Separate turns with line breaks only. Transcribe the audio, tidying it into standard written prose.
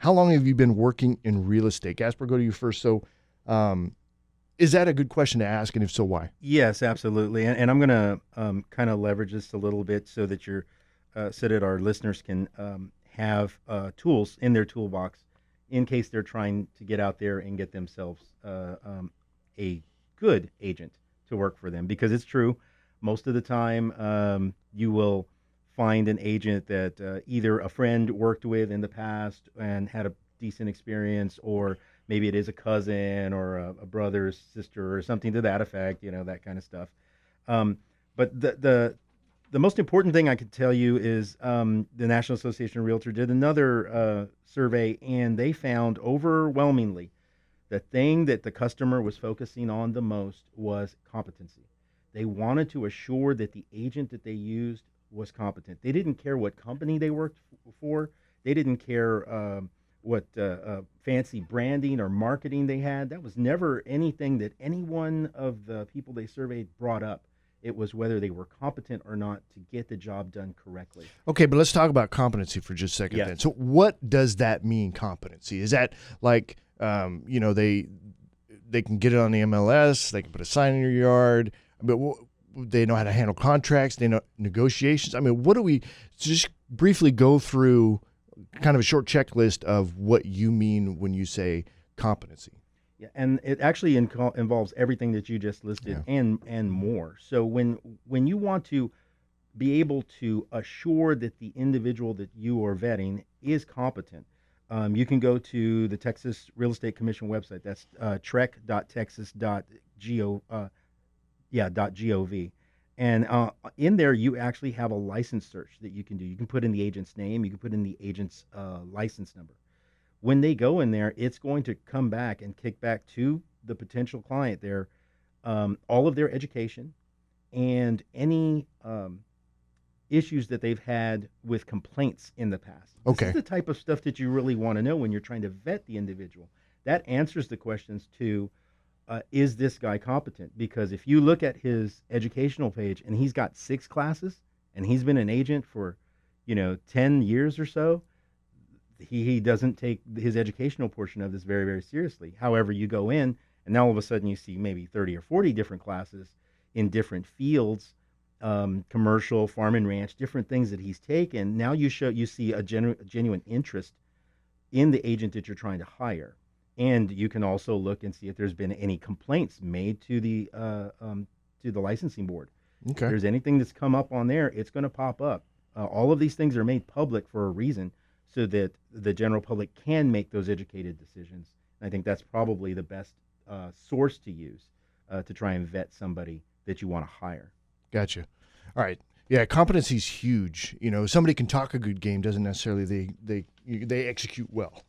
how long have you been working in real estate? Gasper, go to you first. So, is that a good question to ask? And if so, why?
Yes, absolutely. And I'm going to kind of leverage this a little bit so that our listeners can have tools in their toolbox in case they're trying to get out there and get themselves a good agent to work for them. Because it's true, most of the time you will find an agent that either a friend worked with in the past and had a decent experience, or maybe it is a cousin or a brother, sister, or something to that effect. That kind of stuff. Um, but the most important thing I could tell you is the National Association of Realtors did another survey, and they found overwhelmingly the thing that the customer was focusing on the most was competency. They wanted to assure that the agent that they used was competent. They didn't care what company they worked for. They didn't care what fancy branding or marketing they had. That was never anything that any one of the people they surveyed brought up. It was whether they were competent or not to get the job done correctly.
Okay, but let's talk about competency for just a second
Yes.
then. So what does that mean, competency? Is that like, they can get it on the MLS, they can put a sign in your yard, but they know how to handle contracts, they know negotiations. I mean, what do we just briefly go through kind of a short checklist of what you mean when you say competency?
Yeah, and it actually involves everything that you just listed,
Yeah.
and more. So when you want to be able to assure that the individual that you are vetting is competent, you can go to the Texas Real Estate Commission website. That's trec.texas.gov. And in there, you actually have a license search that you can do. You can put in the agent's name. You can put in the agent's license number. When they go in there, it's going to come back and kick back to the potential client there all of their education and any issues that they've had with complaints in the past. This
Okay.
is the type of stuff that you really want to know when you're trying to vet the individual. That answers the questions to is this guy competent? Because if you look at his educational page and he's got 6 classes and he's been an agent for 10 years or so, he doesn't take his educational portion of this very, very seriously. However, you go in and now all of a sudden you see maybe 30 or 40 different classes in different fields, commercial, farm and ranch, different things that he's taken. Now you see a genuine interest in the agent that you're trying to hire. And you can also look and see if there's been any complaints made to the licensing board. If
Okay.
there's anything that's come up on there, it's going to pop up. All of these things are made public for a reason, so that the general public can make those educated decisions. And I think that's probably the best source to use to try and vet somebody that you want to hire.
Gotcha. All right. Yeah, competency is huge. Somebody can talk a good game, doesn't necessarily they execute well.